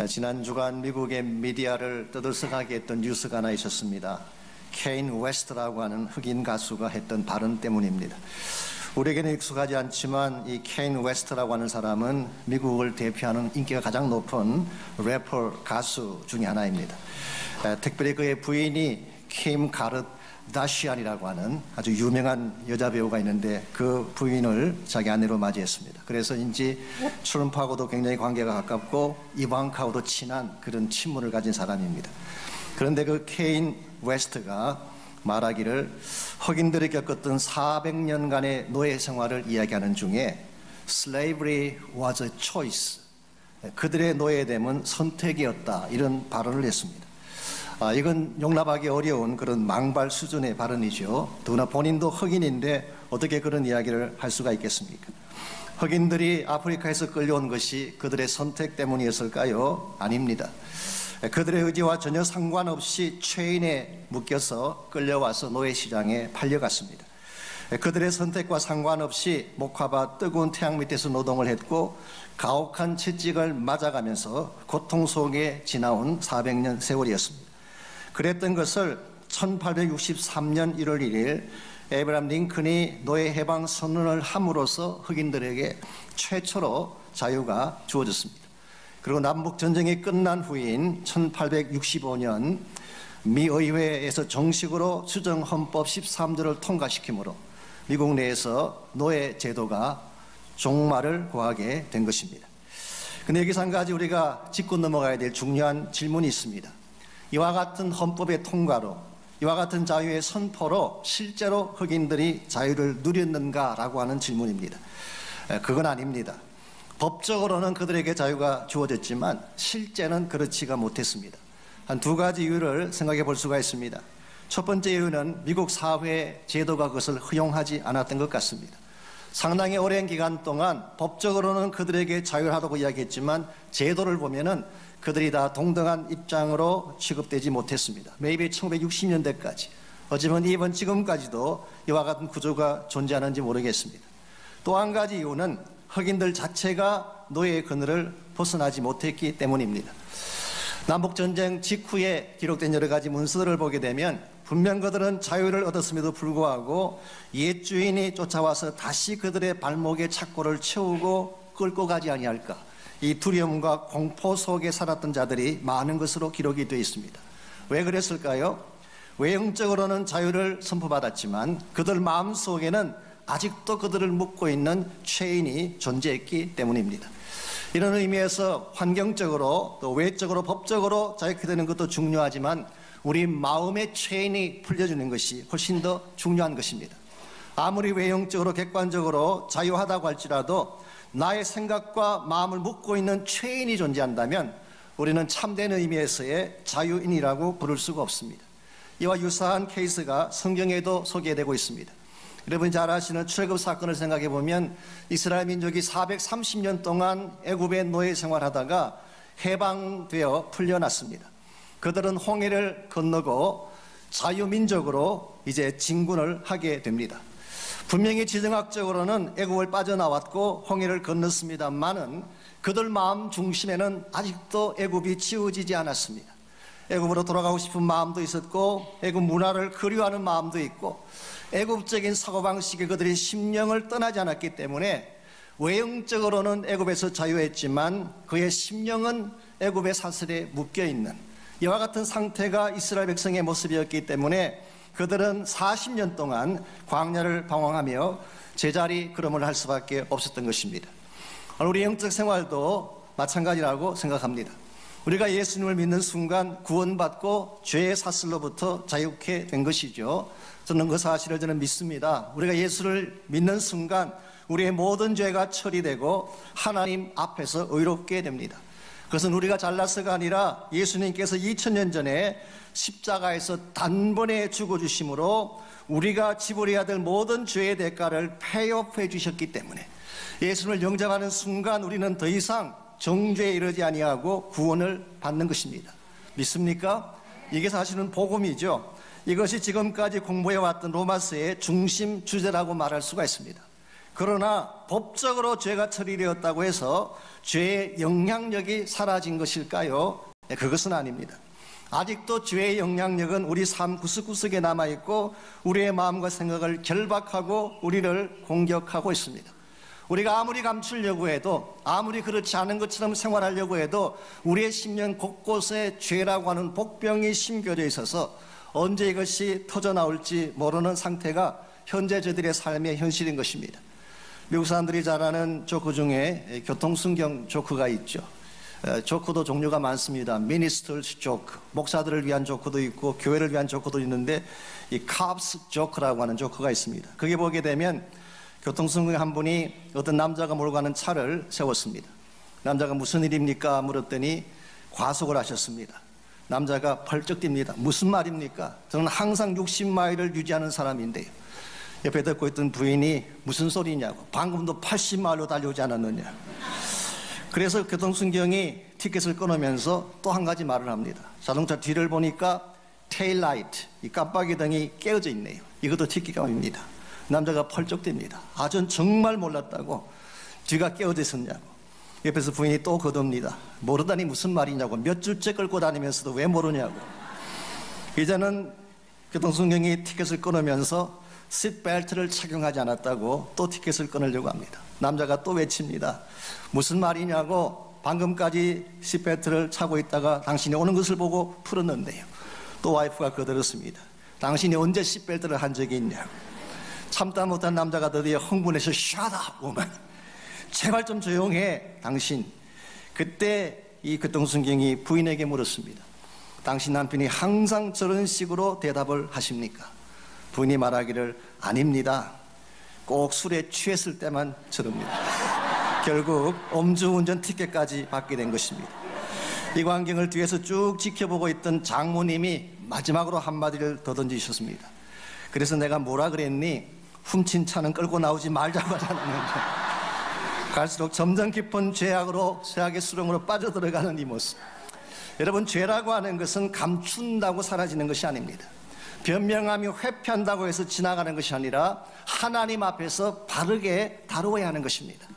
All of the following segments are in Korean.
지난 주간 미국의 미디어를 떠들썩하게 했던 뉴스가 하나 있었습니다. 케인 웨스트라고 하는 흑인 가수가 했던 발언 때문입니다. 우리에게는 익숙하지 않지만 이 케인 웨스트라고 하는 사람은 미국을 대표하는 인기가 가장 높은 래퍼 가수 중에 하나입니다. 특별히 그의 부인이 킴 가르다시안이라고 하는 아주 유명한 여자 배우가 있는데 그 부인을 자기 아내로 맞이했습니다. 그래서인지 트럼프하고도 굉장히 관계가 가깝고 이방카하고도 친한 그런 친분을 가진 사람입니다. 그런데 그 케인 웨스트가 말하기를 흑인들이 겪었던 400년간의 노예 생활을 이야기하는 중에 Slavery was a choice, 그들의 노예됨은 선택이었다, 이런 발언을 했습니다. 이건 용납하기 어려운 그런 망발 수준의 발언이죠. 더구나 본인도 흑인인데 어떻게 그런 이야기를 할 수가 있겠습니까? 흑인들이 아프리카에서 끌려온 것이 그들의 선택 때문이었을까요? 아닙니다. 그들의 의지와 전혀 상관없이 체인에 묶여서 끌려와서 노예시장에 팔려갔습니다. 그들의 선택과 상관없이 목화밭 뜨거운 태양 밑에서 노동을 했고 가혹한 채찍을 맞아가면서 고통 속에 지나온 400년 세월이었습니다. 그랬던 것을 1863년 1월 1일 에이브라함 링컨이 노예 해방 선언을 함으로써 흑인들에게 최초로 자유가 주어졌습니다. 그리고 남북전쟁이 끝난 후인 1865년 미 의회에서 정식으로 수정헌법 13조를 통과시키므로 미국 내에서 노예 제도가 종말을 구하게 된 것입니다. 그런데 여기서 한 가지 우리가 짚고 넘어가야 될 중요한 질문이 있습니다. 이와 같은 헌법의 통과로, 이와 같은 자유의 선포로 실제로 흑인들이 자유를 누렸는가라고 하는 질문입니다. 그건 아닙니다. 법적으로는 그들에게 자유가 주어졌지만 실제는 그렇지가 못했습니다. 한 두 가지 이유를 생각해 볼 수가 있습니다. 첫 번째 이유는 미국 사회 제도가 그것을 허용하지 않았던 것 같습니다. 상당히 오랜 기간 동안 법적으로는 그들에게 자유를 하라고 이야기했지만 제도를 보면은 그들이 다 동등한 입장으로 취급되지 못했습니다. 매일 1960년대까지, 어쩌면 이번 지금까지도 이와 같은 구조가 존재하는지 모르겠습니다. 또 한 가지 이유는 흑인들 자체가 노예의 그늘을 벗어나지 못했기 때문입니다. 남북전쟁 직후에 기록된 여러 가지 문서들을 보게 되면 분명 그들은 자유를 얻었음에도 불구하고 옛 주인이 쫓아와서 다시 그들의 발목에 착고를 채우고 끌고 가지 아니할까, 이 두려움과 공포 속에 살았던 자들이 많은 것으로 기록이 되어 있습니다. 왜 그랬을까요? 외형적으로는 자유를 선포받았지만 그들 마음속에는 아직도 그들을 묶고 있는 체인이 존재했기 때문입니다. 이런 의미에서 환경적으로 또 외적으로 법적으로 자유케 되는 것도 중요하지만 우리 마음의 체인이 풀려주는 것이 훨씬 더 중요한 것입니다. 아무리 외형적으로 객관적으로 자유하다고 할지라도 나의 생각과 마음을 묶고 있는 체인이 존재한다면 우리는 참된 의미에서의 자유인이라고 부를 수가 없습니다. 이와 유사한 케이스가 성경에도 소개되고 있습니다. 여러분이 잘 아시는 출애굽 사건을 생각해 보면 이스라엘 민족이 430년 동안 애굽의 노예 생활하다가 해방되어 풀려났습니다. 그들은 홍해를 건너고 자유민족으로 이제 진군을 하게 됩니다. 분명히 지정학적으로는 애굽을 빠져나왔고 홍해를 건넜습니다만은 그들 마음 중심에는 아직도 애굽이 지워지지 않았습니다. 애굽으로 돌아가고 싶은 마음도 있었고 애굽 문화를 그리워하는 마음도 있고 애굽적인 사고방식에 그들이 심령을 떠나지 않았기 때문에 외형적으로는 애굽에서 자유했지만 그의 심령은 애굽의 사슬에 묶여있는 이와 같은 상태가 이스라엘 백성의 모습이었기 때문에 그들은 40년 동안 광야를 방황하며 제자리 걸음을 할 수밖에 없었던 것입니다. 우리 영적 생활도 마찬가지라고 생각합니다. 우리가 예수님을 믿는 순간 구원받고 죄의 사슬로부터 자유케 된 것이죠. 저는 그 사실을 믿습니다. 우리가 예수를 믿는 순간 우리의 모든 죄가 처리되고 하나님 앞에서 의롭게 됩니다. 그것은 우리가 잘나서가 아니라 예수님께서 2000년 전에 십자가에서 단번에 죽어주심으로 우리가 지불해야 될 모든 죄의 대가를 폐업해 주셨기 때문에 예수를 영접하는 순간 우리는 더 이상 정죄에 이르지 아니하고 구원을 받는 것입니다. 믿습니까? 이게 사실은 복음이죠. 이것이 지금까지 공부해왔던 로마서의 중심 주제라고 말할 수가 있습니다. 그러나 법적으로 죄가 처리되었다고 해서 죄의 영향력이 사라진 것일까요? 네, 그것은 아닙니다. 아직도 죄의 영향력은 우리 삶 구석구석에 남아있고 우리의 마음과 생각을 결박하고 우리를 공격하고 있습니다. 우리가 아무리 감추려고 해도, 아무리 그렇지 않은 것처럼 생활하려고 해도 우리의 심령 곳곳에 죄라고 하는 복병이 심겨져 있어서 언제 이것이 터져나올지 모르는 상태가 현재 저들의 삶의 현실인 것입니다. 미국 사람들이 잘 아는 조크 중에 교통순경 조크가 있죠. 조크도 종류가 많습니다. 미니스터스 조크, 목사들을 위한 조크도 있고 교회를 위한 조크도 있는데 이 캅스 조크라고 하는 조크가 있습니다. 거기 보게 되면 교통순경에 한 분이 어떤 남자가 몰고 가는 차를 세웠습니다. 남자가 무슨 일입니까? 물었더니 과속을 하셨습니다. 남자가 펄쩍 뜁니다. 무슨 말입니까? 저는 항상 60마일을 유지하는 사람인데요. 옆에 듣고 있던 부인이 무슨 소리냐고, 방금도 80마일로 달려오지 않았느냐. 그래서 교통순경이 티켓을 끊으면서 또 한 가지 말을 합니다. 자동차 뒤를 보니까 테일라이트, 이 깜빡이 등이 깨어져 있네요. 이것도 티켓값입니다. 남자가 펄쩍 뜁니다. 전 정말 몰랐다고. 뒤가 깨어져 있었냐고. 옆에서 부인이 또 거듭니다. 모르다니 무슨 말이냐고. 몇 주째 끌고 다니면서도 왜 모르냐고. 이제는 교통순경이 티켓을 끊으면서 시트벨트를 착용하지 않았다고 또 티켓을 끊으려고 합니다. 남자가 또 외칩니다. 무슨 말이냐고. 방금까지 시트벨트를 차고 있다가 당신이 오는 것을 보고 풀었는데요. 또 와이프가 거들었습니다. 당신이 언제 시트벨트를 한 적이 있냐고. 참다 못한 남자가 드디어 흥분해서 Shut up, woman. 제발 좀 조용해, 당신. 그때 이 교통순경이 부인에게 물었습니다. 당신 남편이 항상 저런 식으로 대답을 하십니까? 부인이 말하기를 아닙니다. 꼭 술에 취했을 때만 저럽니다. 결국 음주운전 티켓까지 받게 된 것입니다. 이 광경을 뒤에서 쭉 지켜보고 있던 장모님이 마지막으로 한마디를 더 던지셨습니다. 그래서 내가 뭐라 그랬니? 훔친 차는 끌고 나오지 말자고 하지 않았는가. 갈수록 점점 깊은 죄악으로, 죄악의 수렁으로 빠져들어가는 이 모습. 여러분, 죄라고 하는 것은 감춘다고 사라지는 것이 아닙니다. 변명하며 회피한다고 해서 지나가는 것이 아니라 하나님 앞에서 바르게 다루어야 하는 것입니다.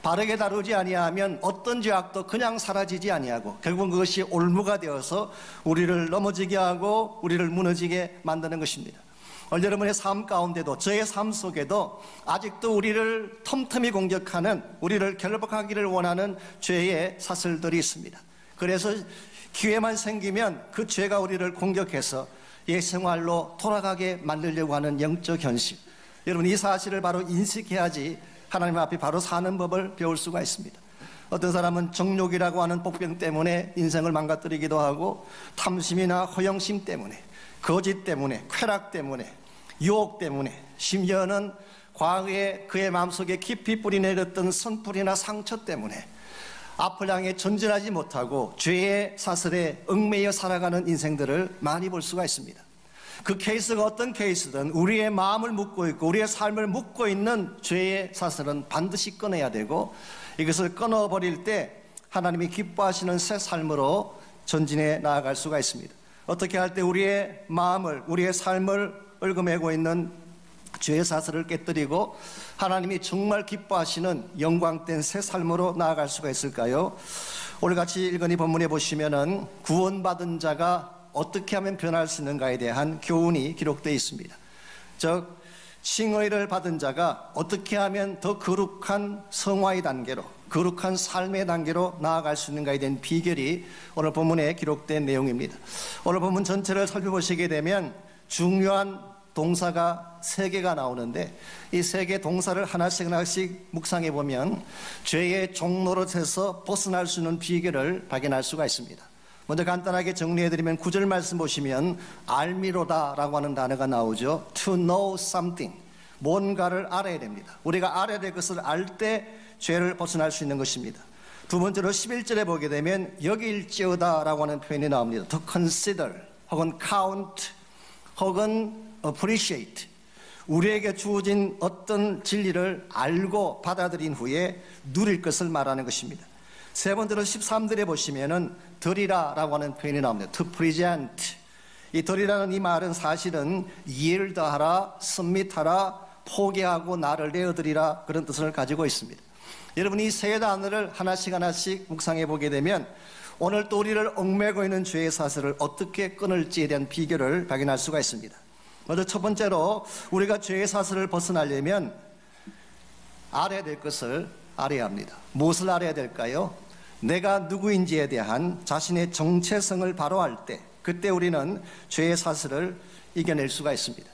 바르게 다루지 아니하면 어떤 죄악도 그냥 사라지지 아니하고 결국은 그것이 올무가 되어서 우리를 넘어지게 하고 우리를 무너지게 만드는 것입니다. 여러분의 삶 가운데도, 저의 삶 속에도 아직도 우리를 틈틈이 공격하는, 우리를 결박하기를 원하는 죄의 사슬들이 있습니다. 그래서 기회만 생기면 그 죄가 우리를 공격해서 옛 생활로 돌아가게 만들려고 하는 영적 현실. 여러분, 이 사실을 바로 인식해야지 하나님 앞에 바로 사는 법을 배울 수가 있습니다. 어떤 사람은 정욕이라고 하는 복병 때문에 인생을 망가뜨리기도 하고, 탐심이나 허영심 때문에, 거짓 때문에, 쾌락 때문에, 유혹 때문에, 심지어는 과거에 그의 마음속에 깊이 뿌리내렸던 선풀이나 상처 때문에 앞을 향해 전진하지 못하고 죄의 사슬에 얽매여 살아가는 인생들을 많이 볼 수가 있습니다. 그 케이스가 어떤 케이스든 우리의 마음을 묶고 있고 우리의 삶을 묶고 있는 죄의 사슬은 반드시 끊어야 되고, 이것을 끊어버릴 때 하나님이 기뻐하시는 새 삶으로 전진해 나아갈 수가 있습니다. 어떻게 할 때 우리의 마음을, 우리의 삶을 얽어매고 있는 죄의 사슬을 깨뜨리고 하나님이 정말 기뻐하시는 영광된 새 삶으로 나아갈 수가 있을까요? 오늘 같이 읽은 이 본문에 보시면은 구원받은 자가 어떻게 하면 변할 수 있는가에 대한 교훈이 기록되어 있습니다. 즉, 칭의를 받은 자가 어떻게 하면 더 거룩한 성화의 단계로, 거룩한 삶의 단계로 나아갈 수 있는가에 대한 비결이 오늘 본문에 기록된 내용입니다. 오늘 본문 전체를 살펴보시게 되면 중요한 동사가 3개가 나오는데, 이 3개 동사를 하나씩 묵상해 보면 죄의 종노릇에서 벗어날 수 있는 비결을 발견할 수가 있습니다. 먼저 간단하게 정리해드리면 9절 말씀 보시면 알미로다라고 하는 단어가 나오죠. To know something, 뭔가를 알아야 됩니다. 우리가 알아야 될 것을 알 때 죄를 벗어날 수 있는 것입니다. 두 번째로 11절에 보게 되면 여길지어다라고 하는 표현이 나옵니다. To consider 혹은 count 혹은 appreciate, 우리에게 주어진 어떤 진리를 알고 받아들인 후에 누릴 것을 말하는 것입니다. 세 번째로 13절에 보시면은 드리라라고 하는 표현이 나옵니다. To present. 이 드리라는 이 말은 사실은 yield하라, submit하라, 포기하고 나를 내어드리라, 그런 뜻을 가지고 있습니다. 여러분이 세 단어를 하나씩 하나씩 묵상해 보게 되면 오늘 또 우리를 얽매고 있는 죄의 사슬을 어떻게 끊을지에 대한 비결을 발견할 수가 있습니다. 먼저 첫 번째로 우리가 죄의 사슬을 벗어나려면 알아야 될 것을 알아야 합니다. 무엇을 알아야 될까요? 내가 누구인지에 대한 자신의 정체성을 바로 알 때, 그때 우리는 죄의 사슬을 이겨낼 수가 있습니다.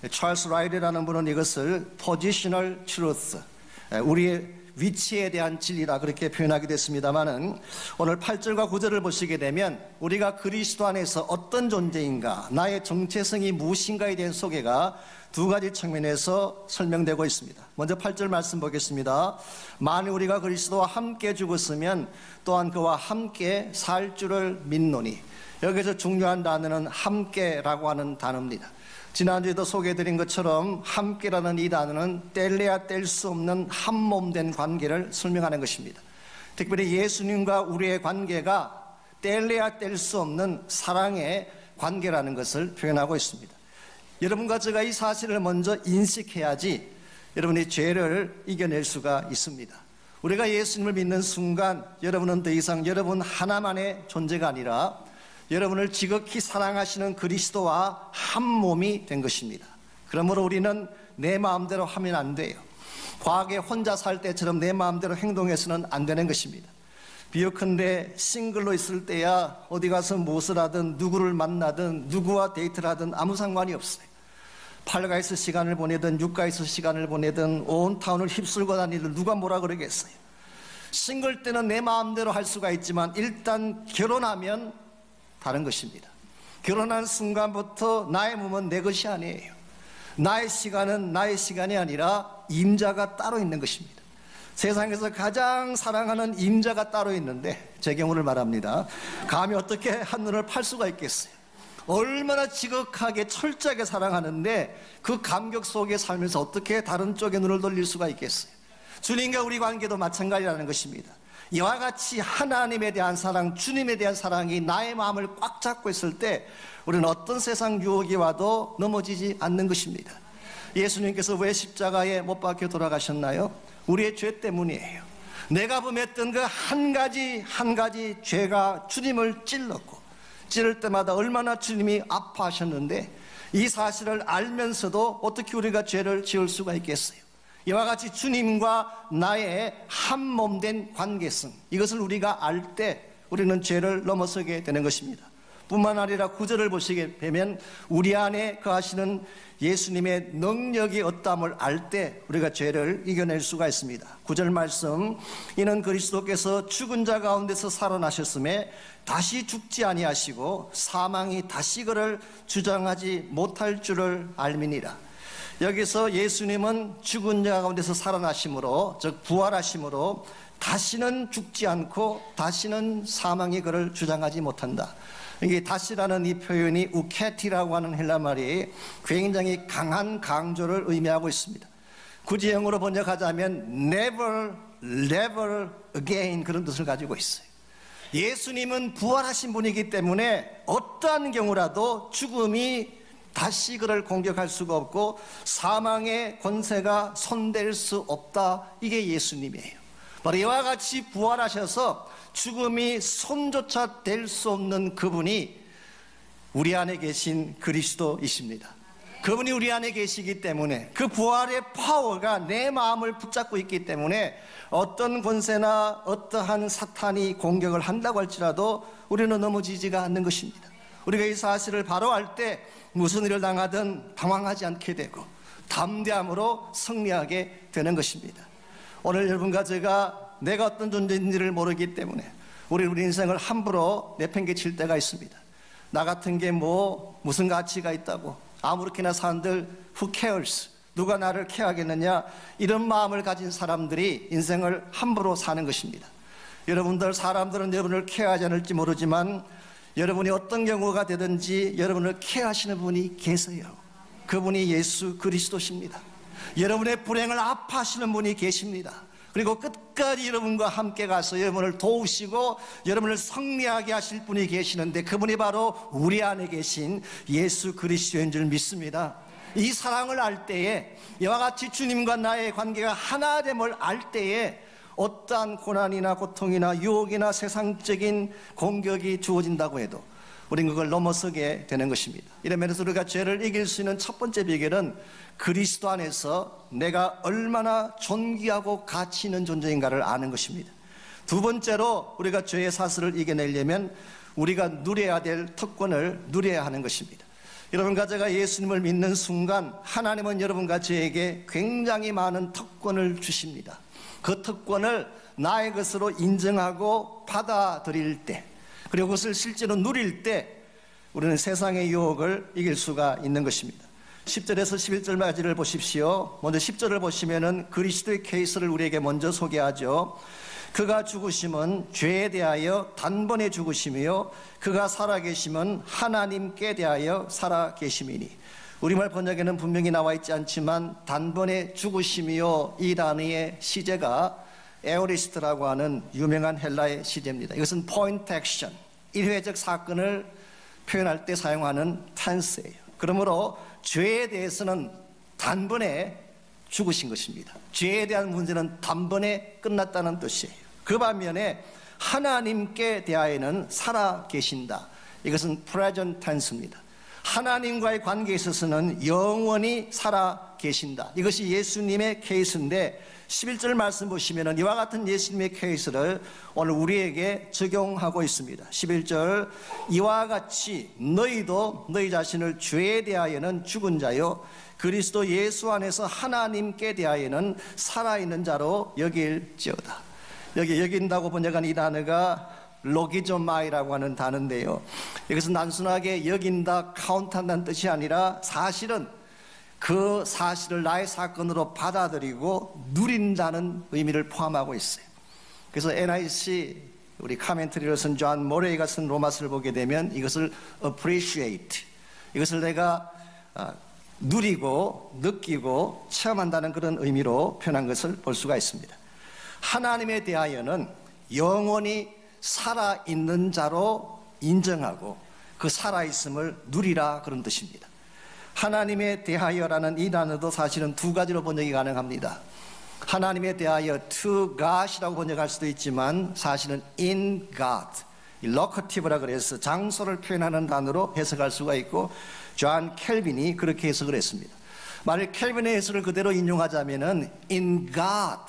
찰스 라이드라는 분은 이것을 Positional Truth, 우리의 위치에 대한 진리라 그렇게 표현하기도 했습니다마는, 오늘 8절과 9절을 보시게 되면 우리가 그리스도 안에서 어떤 존재인가, 나의 정체성이 무엇인가에 대한 소개가 두 가지 측면에서 설명되고 있습니다. 먼저 8절 말씀 보겠습니다. 만일 우리가 그리스도와 함께 죽었으면 또한 그와 함께 살 줄을 믿노니. 여기서 중요한 단어는 함께라고 하는 단어입니다. 지난주에도 소개해드린 것처럼 함께라는 이 단어는 뗄래야 뗄 수 없는 한몸된 관계를 설명하는 것입니다. 특별히 예수님과 우리의 관계가 뗄래야 뗄 수 없는 사랑의 관계라는 것을 표현하고 있습니다. 여러분과 제가 이 사실을 먼저 인식해야지 여러분이 죄를 이겨낼 수가 있습니다. 우리가 예수님을 믿는 순간 여러분은 더 이상 여러분 하나만의 존재가 아니라 여러분을 지극히 사랑하시는 그리스도와 한 몸이 된 것입니다. 그러므로 우리는 내 마음대로 하면 안 돼요. 과거에 혼자 살 때처럼 내 마음대로 행동해서는 안 되는 것입니다. 비유컨대 싱글로 있을 때야 어디 가서 무엇을 하든 누구를 만나든 누구와 데이트를 하든 아무 상관이 없어요. 팔가에서 시간을 보내든 육가에서 시간을 보내든 온 타운을 휩쓸고 다니든 누가 뭐라 그러겠어요. 싱글 때는 내 마음대로 할 수가 있지만 일단 결혼하면 다른 것입니다. 결혼한 순간부터 나의 몸은 내 것이 아니에요. 나의 시간은 나의 시간이 아니라 임자가 따로 있는 것입니다. 세상에서 가장 사랑하는 임자가 따로 있는데, 제 경우를 말합니다. 감히 어떻게 한눈을 팔 수가 있겠어요? 얼마나 지극하게 철저하게 사랑하는데 그 감격 속에 살면서 어떻게 다른 쪽에 눈을 돌릴 수가 있겠어요? 주님과 우리 관계도 마찬가지라는 것입니다. 이와 같이 하나님에 대한 사랑, 주님에 대한 사랑이 나의 마음을 꽉 잡고 있을 때 우리는 어떤 세상 유혹이 와도 넘어지지 않는 것입니다. 예수님께서 왜 십자가에 못 박혀 돌아가셨나요? 우리의 죄 때문이에요. 내가 범했던 그 한 가지 죄가 주님을 찔렀고, 찌를 때마다 얼마나 주님이 아파하셨는데 이 사실을 알면서도 어떻게 우리가 죄를 지을 수가 있겠어요? 이와 같이 주님과 나의 한 몸된 관계성, 이것을 우리가 알 때 우리는 죄를 넘어서게 되는 것입니다. 뿐만 아니라 9절을 보시게 되면 우리 안에 거하시는 예수님의 능력이 어떠함을 알 때 우리가 죄를 이겨낼 수가 있습니다. 9절 말씀, 이는 그리스도께서 죽은 자 가운데서 살아나셨음에 다시 죽지 아니하시고 사망이 다시 그를 주장하지 못할 줄을 알미니라. 여기서 예수님은 죽은 자 가운데서 살아나심으로, 즉 부활하심으로 다시는 죽지 않고 다시는 사망이 그를 주장하지 못한다. 이게 다시라는 이 표현이 우케티라고 하는 헬라 말이 굉장히 강한 강조를 의미하고 있습니다. 굳이 영어로 번역하자면 never, never again, 그런 뜻을 가지고 있어요. 예수님은 부활하신 분이기 때문에 어떠한 경우라도 죽음이 다시 그를 공격할 수가 없고 사망의 권세가 손댈 수 없다. 이게 예수님이에요. 바로 이와 같이 부활하셔서 죽음이 손조차 댈 수 없는 그분이 우리 안에 계신 그리스도이십니다. 그분이 우리 안에 계시기 때문에 그 부활의 파워가 내 마음을 붙잡고 있기 때문에 어떤 권세나 어떠한 사탄이 공격을 한다고 할지라도 우리는 넘어지지가 않는 것입니다. 우리가 이 사실을 바로 알 때 무슨 일을 당하든 당황하지 않게 되고 담대함으로 승리하게 되는 것입니다. 오늘 여러분과 제가 내가 어떤 존재인지를 모르기 때문에 우리 인생을 함부로 내팽개칠 때가 있습니다. 나 같은 게 무슨 가치가 있다고, 아무렇게나 사람들 who cares, 누가 나를 케어하겠느냐, 이런 마음을 가진 사람들이 인생을 함부로 사는 것입니다. 사람들은 여러분을 케어하지 않을지 모르지만 여러분이 어떤 경우가 되든지 여러분을 케어하시는 분이 계세요. 그분이 예수 그리스도십니다. 여러분의 불행을 아파하시는 분이 계십니다. 그리고 끝까지 여러분과 함께 가서 여러분을 도우시고 여러분을 승리하게 하실 분이 계시는데 그분이 바로 우리 안에 계신 예수 그리스도인 줄 믿습니다. 이 사랑을 알 때에, 이와 같이 주님과 나의 관계가 하나됨을 알 때에 어떠한 고난이나 고통이나 유혹이나 세상적인 공격이 주어진다고 해도 우리는 그걸 넘어서게 되는 것입니다. 이런 면에서 우리가 죄를 이길 수 있는 첫 번째 비결은 그리스도 안에서 내가 얼마나 존귀하고 가치 있는 존재인가를 아는 것입니다. 두 번째로 우리가 죄의 사슬을 이겨내려면 우리가 누려야 될 특권을 누려야 하는 것입니다. 여러분과 제가 예수님을 믿는 순간 하나님은 여러분과 저에게 굉장히 많은 특권을 주십니다. 그 특권을 나의 것으로 인정하고 받아들일 때, 그리고 그것을 실제로 누릴 때 우리는 세상의 유혹을 이길 수가 있는 것입니다. 10절에서 11절까지를 보십시오. 먼저 10절을 보시면은 그리스도의 케이스를 우리에게 먼저 소개하죠. 그가 죽으심은 죄에 대하여 단번에 죽으심이요 그가 살아계심은 하나님께 대하여 살아계심이니. 우리말 번역에는 분명히 나와 있지 않지만 단번에 죽으심이요, 이 단어의 시제가 에오리스트라고 하는 유명한 헬라의 시제입니다. 이것은 포인트 액션, 일회적 사건을 표현할 때 사용하는 텐스예요. 그러므로 죄에 대해서는 단번에 죽으신 것입니다. 죄에 대한 문제는 단번에 끝났다는 뜻이에요. 그 반면에 하나님께 대하여는 살아계신다. 이것은 present tense입니다. 하나님과의 관계에 있어서는 영원히 살아계신다. 이것이 예수님의 케이스인데 11절 말씀 보시면 이와 같은 예수님의 케이스를 오늘 우리에게 적용하고 있습니다. 11절, 이와 같이 너희도 너희 자신을 죄에 대하여는 죽은 자요 그리스도 예수 안에서 하나님께 대하여는 살아있는 자로 여길지어다. 여기 여긴다고 번역한 이 단어가 로기조마이라고 하는 단어인데요, 이것은 단순하게 여긴다, 카운트한다는 뜻이 아니라 사실은 그 사실을 나의 사건으로 받아들이고 누린다는 의미를 포함하고 있어요. 그래서 NIC 우리 카멘트리를 쓴 존 모레이가 쓴 로마서를 보게 되면 이것을 appreciate, 이것을 내가 누리고 느끼고 체험한다는 그런 의미로 표현한 것을 볼 수가 있습니다. 하나님에 대하여는 영원히 살아있는 자로 인정하고 그 살아있음을 누리라, 그런 뜻입니다. 하나님에 대하여라는 이 단어도 사실은 두 가지로 번역이 가능합니다. 하나님에 대하여 to God이라고 번역할 수도 있지만 사실은 in God, locative라 그래서 장소를 표현하는 단어로 해석할 수가 있고, 존 켈빈이 그렇게 해석을 했습니다. 만일 켈빈의 해석을 그대로 인용하자면은 in God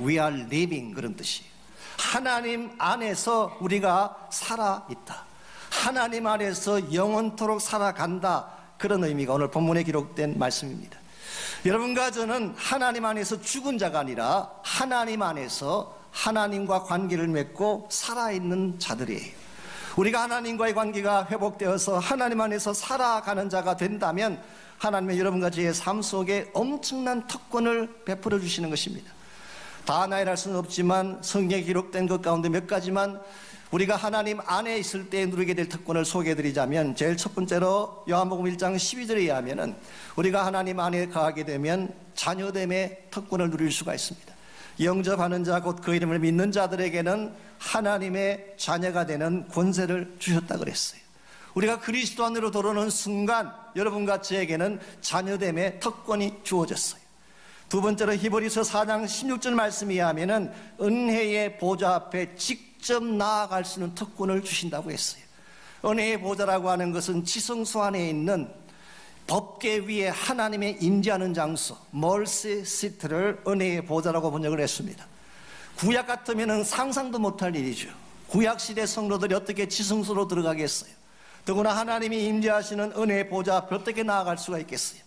we are living, 그런 뜻이에요. 하나님 안에서 우리가 살아있다, 하나님 안에서 영원토록 살아간다, 그런 의미가 오늘 본문에 기록된 말씀입니다. 여러분과 저는 하나님 안에서 죽은 자가 아니라 하나님 안에서 하나님과 관계를 맺고 살아있는 자들이에요. 우리가 하나님과의 관계가 회복되어서 하나님 안에서 살아가는 자가 된다면 하나님은 여러분과 저의 삶 속에 엄청난 특권을 베풀어 주시는 것입니다. 다 나열할 수는 없지만 성경에 기록된 것 가운데 몇 가지만 우리가 하나님 안에 있을 때 누리게 될 특권을 소개해드리자면, 제일 첫 번째로 요한복음 1장 12절에 의하면 우리가 하나님 안에 거하게 되면 자녀됨의 특권을 누릴 수가 있습니다. 영접하는 자, 곧 그 이름을 믿는 자들에게는 하나님의 자녀가 되는 권세를 주셨다 그랬어요. 우리가 그리스도 안으로 들어오는 순간 여러분과 저에게는 자녀됨의 특권이 주어졌어요. 두 번째로 히브리서 4장 16절 말씀에 의하면 은혜의 보좌 앞에 직접 나아갈 수 있는 특권을 주신다고 했어요. 은혜의 보좌라고 하는 것은 지성소 안에 있는 법궤 위에 하나님의 임재하는 장소, 멀시 시트를 은혜의 보좌라고 번역을 했습니다. 구약 같으면 상상도 못할 일이죠. 구약시대 성도들이 어떻게 지성소로 들어가겠어요? 더구나 하나님이 임재하시는 은혜의 보좌 앞에 어떻게 나아갈 수가 있겠어요?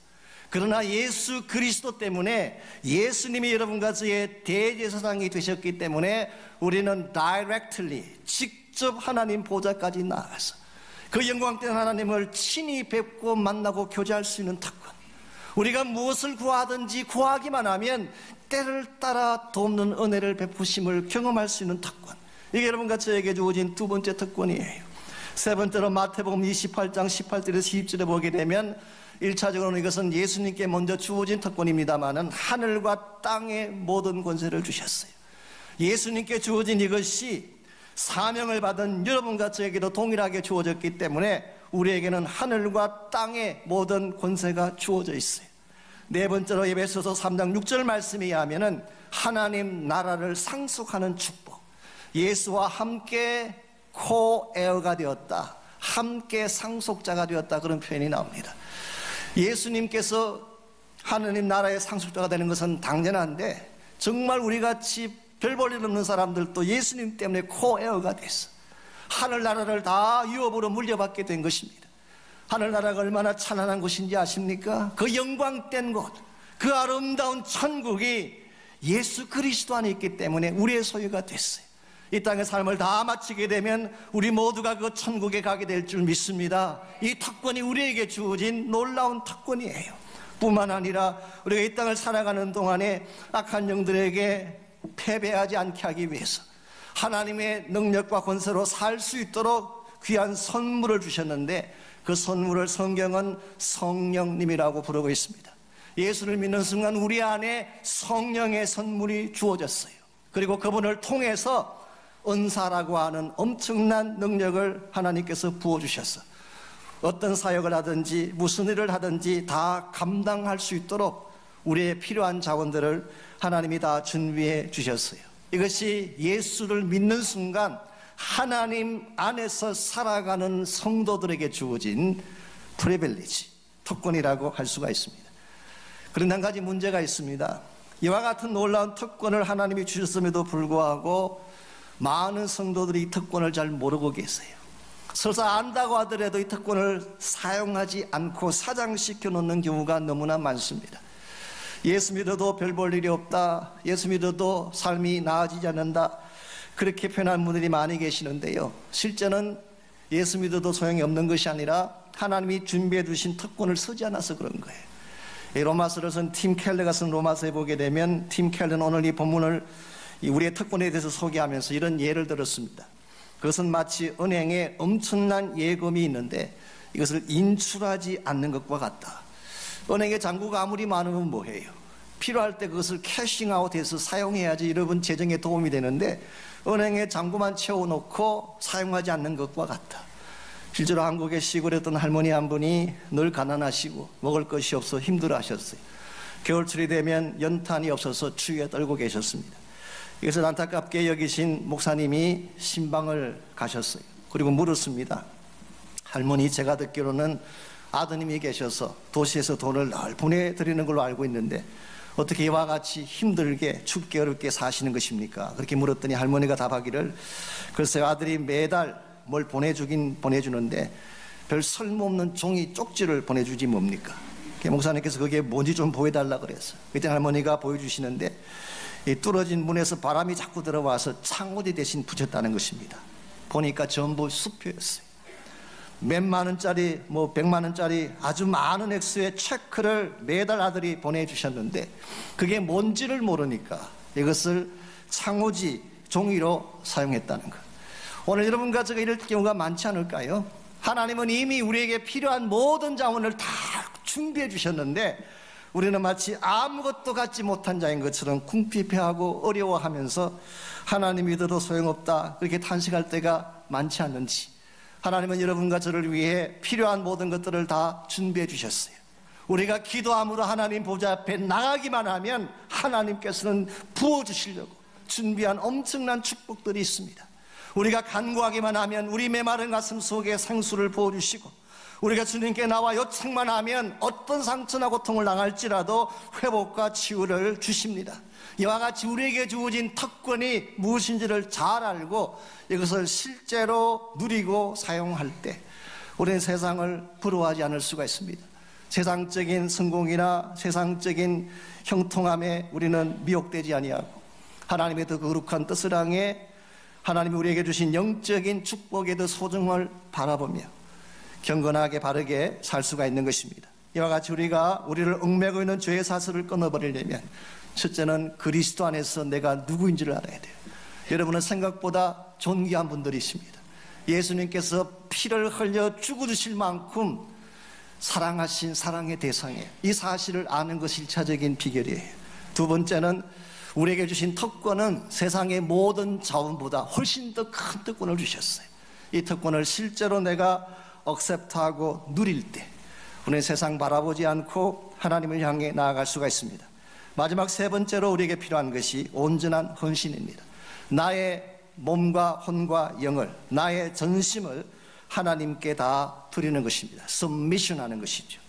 그러나 예수 그리스도 때문에, 예수님이 여러분과 저의 대제사장이 되셨기 때문에 우리는 directly, 직접 하나님 보좌까지 나아가서 그 영광된 하나님을 친히 뵙고 만나고 교제할 수 있는 특권, 우리가 무엇을 구하든지 구하기만 하면 때를 따라 돕는 은혜를 베푸심을 경험할 수 있는 특권, 이게 여러분과 저에게 주어진 두 번째 특권이에요. 세 번째로 마태복음 28장 18절에서 20절에 보게 되면 1차적으로는 이것은 예수님께 먼저 주어진 특권입니다마는 하늘과 땅의 모든 권세를 주셨어요. 예수님께 주어진 이것이 사명을 받은 여러분과 저에게도 동일하게 주어졌기 때문에 우리에게는 하늘과 땅의 모든 권세가 주어져 있어요. 네 번째로 에베소서 3장 6절 말씀에 의하면 하나님 나라를 상속하는 축복, 예수와 함께 코에어가 되었다, 함께 상속자가 되었다, 그런 표현이 나옵니다. 예수님께서 하나님 나라의 상속자가 되는 것은 당연한데 정말 우리같이 별 볼 일 없는 사람들도 예수님 때문에 코에어가 됐어. 하늘나라를 다 유업으로 물려받게 된 것입니다. 하늘나라가 얼마나 찬란한 곳인지 아십니까? 그 영광된 곳, 그 아름다운 천국이 예수 그리스도 안에 있기 때문에 우리의 소유가 됐어요. 이 땅의 삶을 다 마치게 되면 우리 모두가 그 천국에 가게 될 줄 믿습니다. 이 특권이 우리에게 주어진 놀라운 특권이에요. 뿐만 아니라 우리가 이 땅을 살아가는 동안에 악한 영들에게 패배하지 않게 하기 위해서 하나님의 능력과 권세로 살 수 있도록 귀한 선물을 주셨는데, 그 선물을 성경은 성령님이라고 부르고 있습니다. 예수를 믿는 순간 우리 안에 성령의 선물이 주어졌어요. 그리고 그분을 통해서 은사라고 하는 엄청난 능력을 하나님께서 부어주셨어. 어떤 사역을 하든지 무슨 일을 하든지 다 감당할 수 있도록 우리의 필요한 자원들을 하나님이 다 준비해 주셨어요. 이것이 예수를 믿는 순간 하나님 안에서 살아가는 성도들에게 주어진 프리빌리지, 특권이라고 할 수가 있습니다. 그런데 한 가지 문제가 있습니다. 이와 같은 놀라운 특권을 하나님이 주셨음에도 불구하고 많은 성도들이 이 특권을 잘 모르고 계세요. 설사 안다고 하더라도 이 특권을 사용하지 않고 사장시켜 놓는 경우가 너무나 많습니다. 예수 믿어도 별 볼 일이 없다, 예수 믿어도 삶이 나아지지 않는다, 그렇게 표현하는 분들이 많이 계시는데요, 실제는 예수 믿어도 소용이 없는 것이 아니라 하나님이 준비해 두신 특권을 쓰지 않아서 그런 거예요. 이 로마서를 쓴 팀 켈러가 쓴 로마서에 보게 되면, 팀 켈러는 오늘 이 본문을 우리의 특권에 대해서 소개하면서 이런 예를 들었습니다. 그것은 마치 은행에 엄청난 예금이 있는데 이것을 인출하지 않는 것과 같다. 은행에 잔고가 아무리 많으면 뭐해요? 필요할 때 그것을 캐싱아웃해서 사용해야지 여러분 재정에 도움이 되는데, 은행에 잔고만 채워놓고 사용하지 않는 것과 같다. 실제로 한국에 시골에 있던 할머니 한 분이 늘 가난하시고 먹을 것이 없어 힘들어하셨어요. 겨울철이 되면 연탄이 없어서 추위에 떨고 계셨습니다. 이것을 안타깝게 여기신 목사님이 신방을 가셨어요. 그리고 물었습니다. 할머니, 제가 듣기로는 아드님이 계셔서 도시에서 돈을 늘 보내드리는 걸로 알고 있는데 어떻게 이와 같이 힘들게 춥게 어렵게 사시는 것입니까? 그렇게 물었더니 할머니가 답하기를, 글쎄요, 아들이 매달 뭘 보내주긴 보내주는데 별 쓸모없는 종이 쪽지를 보내주지 뭡니까? 목사님께서 그게 뭔지 좀 보여달라 그랬어요. 그때 할머니가 보여주시는데 이 뚫어진 문에서 바람이 자꾸 들어와서 창호지 대신 붙였다는 것입니다. 보니까 전부 수표였어요. 몇만 원짜리, 뭐 100만 원짜리 아주 많은 액수의 체크를 매달 아들이 보내주셨는데 그게 뭔지를 모르니까 이것을 창호지 종이로 사용했다는 것. 오늘 여러분과 제가 이럴 경우가 많지 않을까요? 하나님은 이미 우리에게 필요한 모든 자원을 다 준비해 주셨는데 우리는 마치 아무것도 갖지 못한 자인 것처럼 궁핍해하고 어려워하면서 하나님 믿어도 소용없다 그렇게 탄식할 때가 많지 않는지, 하나님은 여러분과 저를 위해 필요한 모든 것들을 다 준비해 주셨어요. 우리가 기도함으로 하나님 보좌 앞에 나가기만 하면 하나님께서는 부어주시려고 준비한 엄청난 축복들이 있습니다. 우리가 간구하기만 하면 우리 메마른 가슴 속에 생수를 부어주시고, 우리가 주님께 나와 요청만 하면 어떤 상처나 고통을 당할지라도 회복과 치유를 주십니다. 이와 같이 우리에게 주어진 특권이 무엇인지를 잘 알고 이것을 실제로 누리고 사용할 때 우리는 세상을 부러워하지 않을 수가 있습니다. 세상적인 성공이나 세상적인 형통함에 우리는 미혹되지 아니하고 하나님의 더 거룩한 뜻을 향해 하나님이 우리에게 주신 영적인 축복의 더 소중함을 바라보며 경건하게 바르게 살 수가 있는 것입니다. 이와 같이 우리가 우리를 얽매고 있는 죄의 사슬을 끊어버리려면 첫째는 그리스도 안에서 내가 누구인지를 알아야 돼요. 여러분은 생각보다 존귀한 분들이십니다. 예수님께서 피를 흘려 죽어주실 만큼 사랑하신 사랑의 대상이에요. 이 사실을 아는 것이 1차적인 비결이에요. 두 번째는 우리에게 주신 특권은 세상의 모든 자원보다 훨씬 더 큰 특권을 주셨어요. 이 특권을 실제로 내가 억셉트하고 누릴 때 우리는 세상 바라보지 않고 하나님을 향해 나아갈 수가 있습니다. 마지막 세 번째로 우리에게 필요한 것이 온전한 헌신입니다. 나의 몸과 혼과 영을, 나의 전심을 하나님께 다 드리는 것입니다. submission하는 것이죠.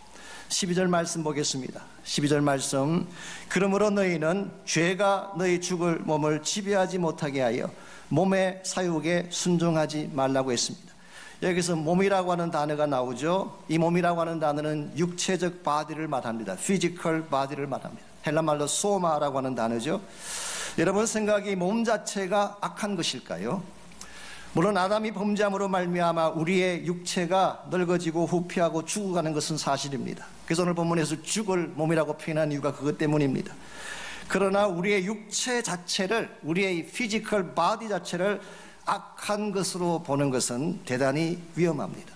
12절 말씀 보겠습니다. 12절 말씀, 그러므로 너희는 죄가 너희 죽을 몸을 지배하지 못하게 하여 몸의 사육에 순종하지 말라고 했습니다. 여기서 몸이라고 하는 단어가 나오죠. 이 몸이라고 하는 단어는 육체적 바디를 말합니다. physical body를 말합니다. 헬라말로 소마라고 하는 단어죠. 여러분 생각이 몸 자체가 악한 것일까요? 물론 아담이 범죄함으로 말미암아 우리의 육체가 늙어지고 후피하고 죽어가는 것은 사실입니다. 그래서 오늘 본문에서 죽을 몸이라고 표현한 이유가 그것 때문입니다. 그러나 우리의 육체 자체를, 우리의 피지컬 바디 자체를 악한 것으로 보는 것은 대단히 위험합니다.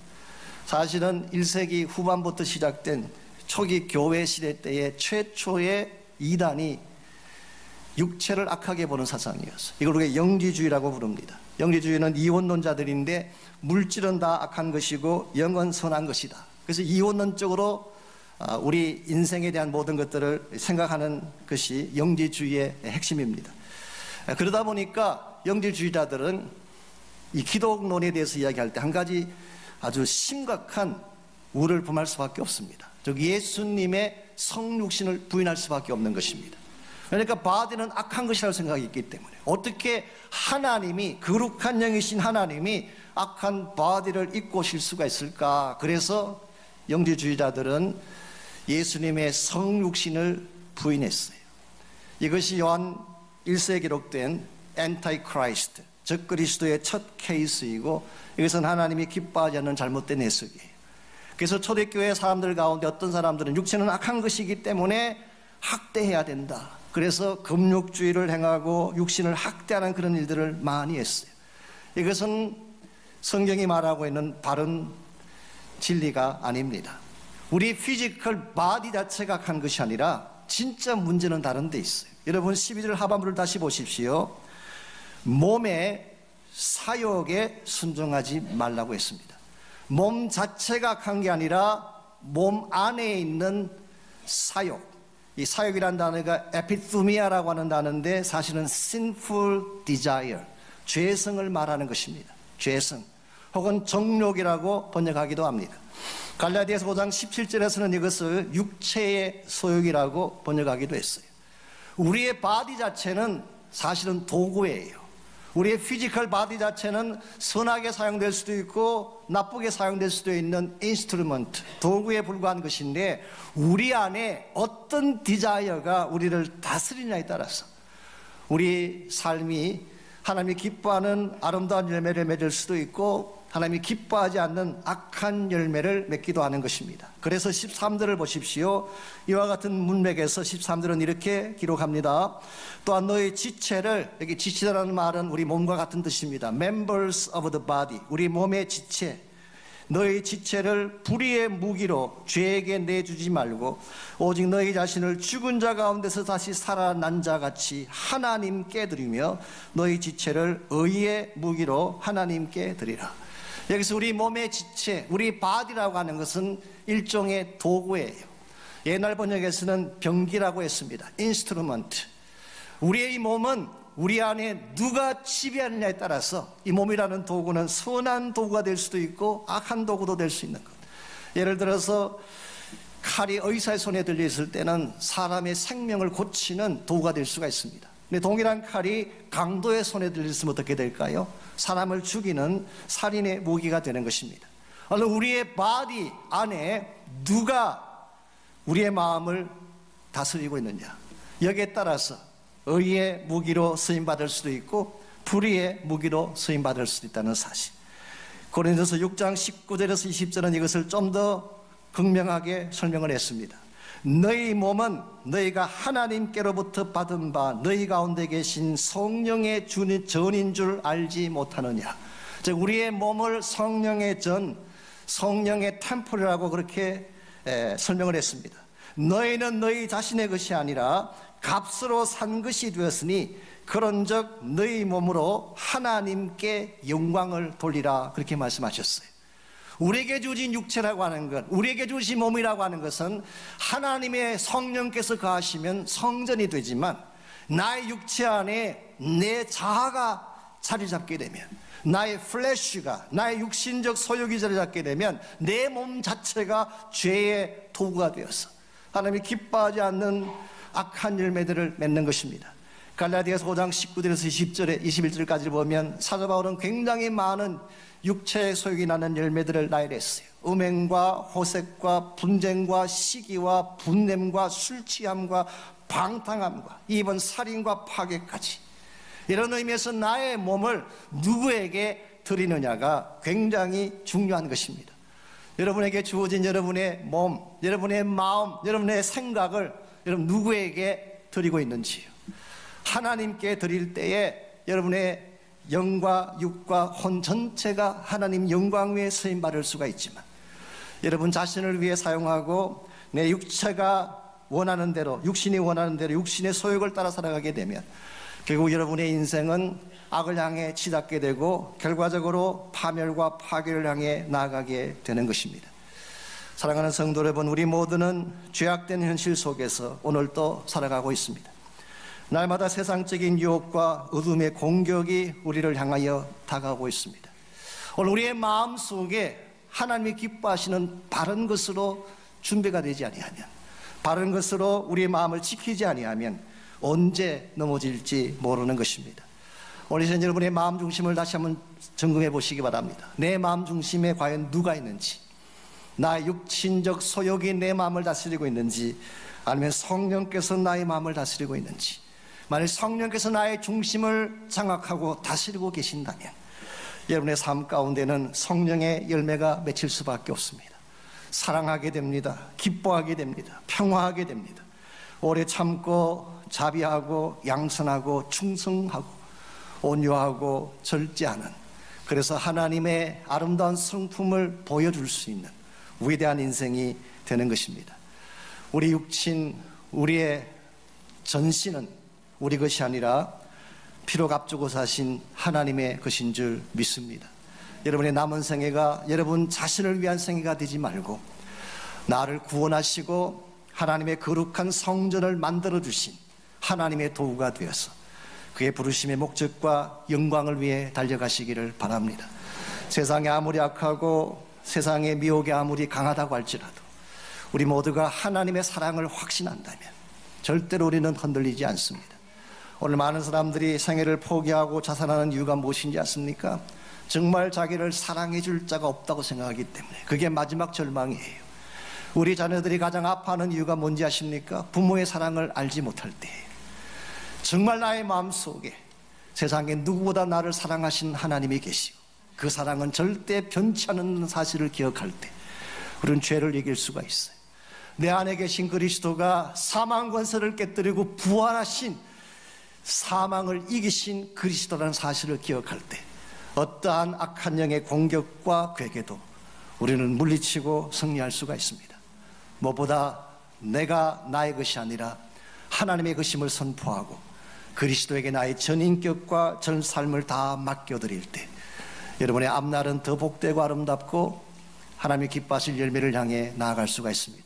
사실은 1세기 후반부터 시작된 초기 교회 시대 때의 최초의 이단이 육체를 악하게 보는 사상이었어요. 이걸 우리가 영지주의라고 부릅니다. 영지주의는 이원론자들인데 물질은 다 악한 것이고 영은 선한 것이다. 그래서 이원론적으로 우리 인생에 대한 모든 것들을 생각하는 것이 영지주의의 핵심입니다. 그러다 보니까 영지주의자들은 이 기독론에 대해서 이야기할 때 한 가지 아주 심각한 우를 범할 수밖에 없습니다. 즉 예수님의 성육신을 부인할 수밖에 없는 것입니다. 그러니까 바디는 악한 것이라고 생각이 있기 때문에 어떻게 하나님이, 거룩한 영이신 하나님이 악한 바디를 입고 오실 수가 있을까? 그래서 영지주의자들은 예수님의 성육신을 부인했어요. 이것이 요한 1세에 기록된 엔타이크라이스트, 즉 그리스도의 첫 케이스이고 이것은 하나님이 기뻐하지 않는 잘못된 해석이에요. 그래서 초대교회 사람들 가운데 어떤 사람들은 육체는 악한 것이기 때문에 학대해야 된다. 그래서 금욕주의를 행하고 육신을 학대하는 그런 일들을 많이 했어요. 이것은 성경이 말하고 있는 바른 진리가 아닙니다. 우리 피지컬 바디 자체가 악한 것이 아니라 진짜 문제는 다른 데 있어요. 여러분 12절 하반부를 다시 보십시오. 몸의 사욕에 순종하지 말라고 했습니다. 몸 자체가 악한 게 아니라 몸 안에 있는 사욕, 이 사욕이라는 단어가 에피투미아라고 하는 단어인데 사실은 sinful desire, 죄성을 말하는 것입니다. 죄성 혹은 정욕이라고 번역하기도 합니다. 갈라디아서 5장 17절에서는 이것을 육체의 소욕이라고 번역하기도 했어요. 우리의 바디 자체는 사실은 도구예요. 우리의 피지컬 바디 자체는 선하게 사용될 수도 있고 나쁘게 사용될 수도 있는 인스트루먼트, 도구에 불과한 것인데 우리 안에 어떤 디자이어가 우리를 다스리냐에 따라서 우리 삶이 하나님이 기뻐하는 아름다운 열매를 맺을 수도 있고 하나님이 기뻐하지 않는 악한 열매를 맺기도 하는 것입니다. 그래서 13절을 보십시오. 이와 같은 문맥에서 13절은 이렇게 기록합니다. 또한 너희 지체를, 여기 지체라는 말은 우리 몸과 같은 뜻입니다. Members of the body, 우리 몸의 지체, 너희 지체를 불의의 무기로 죄에게 내주지 말고 오직 너희 자신을 죽은 자 가운데서 다시 살아난 자 같이 하나님께 드리며 너희 지체를 의의 무기로 하나님께 드리라. 여기서 우리 몸의 지체, 우리 바디라고 하는 것은 일종의 도구예요. 옛날 번역에서는 병기라고 했습니다. 인스트루먼트. 우리의 이 몸은 우리 안에 누가 지배하느냐에 따라서 이 몸이라는 도구는 선한 도구가 될 수도 있고 악한 도구도 될 수 있는 것. 예를 들어서 칼이 의사의 손에 들려 있을 때는 사람의 생명을 고치는 도구가 될 수가 있습니다. 근데 동일한 칼이 강도의 손에 들렸으면 어떻게 될까요? 사람을 죽이는 살인의 무기가 되는 것입니다. 우리의 바디 안에 누가 우리의 마음을 다스리고 있느냐, 여기에 따라서 의의 무기로 쓰임받을 수도 있고 불의의 무기로 쓰임받을 수도 있다는 사실. 고린도서 6장 19절에서 20절은 이것을 좀 더 극명하게 설명을 했습니다. 너희 몸은 너희가 하나님께로부터 받은 바 너희 가운데 계신 성령의 전인 줄 알지 못하느냐. 즉 우리의 몸을 성령의 전, 성령의 템플이라고 그렇게 설명을 했습니다. 너희는 너희 자신의 것이 아니라 값으로 산 것이 되었으니 그런즉 너희 몸으로 하나님께 영광을 돌리라, 그렇게 말씀하셨어요. 우리에게 주어진 육체라고 하는 것, 우리에게 주신 몸이라고 하는 것은 하나님의 성령께서 거하시면 성전이 되지만, 나의 육체 안에 내 자아가 자리 잡게 되면, 나의 플래시가, 나의 육신적 소욕이 자리 잡게 되면 내 몸 자체가 죄의 도구가 되어서 하나님이 기뻐하지 않는 악한 열매들을 맺는 것입니다. 갈라디아서 5장 19절에서 20절에 21절까지 보면 사도 바울은 굉장히 많은 육체의 소욕이 나는 열매들을 나열했어요. 음행과 호색과 분쟁과 시기와 분냄과 술 취함과 방탕함과 이번 살인과 파괴까지, 이런 의미에서 나의 몸을 누구에게 드리느냐가 굉장히 중요한 것입니다. 여러분에게 주어진 여러분의 몸, 여러분의 마음, 여러분의 생각을 여러분 누구에게 드리고 있는지요? 하나님께 드릴 때에 여러분의 영과 육과 혼 전체가 하나님 영광 위에 쓰임 받을 수가 있지만, 여러분 자신을 위해 사용하고 내 육체가 원하는 대로, 육신이 원하는 대로 육신의 소욕을 따라 살아가게 되면 결국 여러분의 인생은 악을 향해 치닫게 되고 결과적으로 파멸과 파괴를 향해 나아가게 되는 것입니다. 사랑하는 성도 여러분, 우리 모두는 죄악된 현실 속에서 오늘도 살아가고 있습니다. 날마다 세상적인 유혹과 어둠의 공격이 우리를 향하여 다가오고 있습니다. 오늘 우리의 마음 속에 하나님이 기뻐하시는 바른 것으로 준비가 되지 아니하면, 바른 것으로 우리의 마음을 지키지 아니하면 언제 넘어질지 모르는 것입니다. 오늘 여러분의 마음 중심을 다시 한번 점검해 보시기 바랍니다. 내 마음 중심에 과연 누가 있는지, 나의 육신적 소욕이 내 마음을 다스리고 있는지, 아니면 성령께서 나의 마음을 다스리고 있는지. 만약 성령께서 나의 중심을 장악하고 다스리고 계신다면 여러분의 삶 가운데는 성령의 열매가 맺힐 수밖에 없습니다. 사랑하게 됩니다. 기뻐하게 됩니다. 평화하게 됩니다. 오래 참고 자비하고 양선하고 충성하고 온유하고 절제하는, 그래서 하나님의 아름다운 성품을 보여줄 수 있는 위대한 인생이 되는 것입니다. 우리 육신, 우리의 전신은 우리 것이 아니라 피로 값주고 사신 하나님의 것인 줄 믿습니다. 여러분의 남은 생애가 여러분 자신을 위한 생애가 되지 말고 나를 구원하시고 하나님의 거룩한 성전을 만들어주신 하나님의 도구가 되어서 그의 부르심의 목적과 영광을 위해 달려가시기를 바랍니다. 세상이 아무리 악하고 세상의 미혹이 아무리 강하다고 할지라도 우리 모두가 하나님의 사랑을 확신한다면 절대로 우리는 흔들리지 않습니다. 오늘 많은 사람들이 생애를 포기하고 자살하는 이유가 무엇인지 아십니까? 정말 자기를 사랑해 줄 자가 없다고 생각하기 때문에. 그게 마지막 절망이에요. 우리 자녀들이 가장 아파하는 이유가 뭔지 아십니까? 부모의 사랑을 알지 못할 때예요. 정말 나의 마음속에 세상에 누구보다 나를 사랑하신 하나님이 계시고 그 사랑은 절대 변치 않는 사실을 기억할 때 우리는 죄를 이길 수가 있어요. 내 안에 계신 그리스도가 사망 권세를 깨뜨리고 부활하신, 사망을 이기신 그리스도라는 사실을 기억할 때 어떠한 악한 영의 공격과 괴계도 우리는 물리치고 승리할 수가 있습니다. 무엇보다 내가 나의 것이 아니라 하나님의 것임을 선포하고 그리스도에게 나의 전 인격과 전 삶을 다 맡겨드릴 때 여러분의 앞날은 더 복되고 아름답고 하나님의 기뻐하실 열매를 향해 나아갈 수가 있습니다.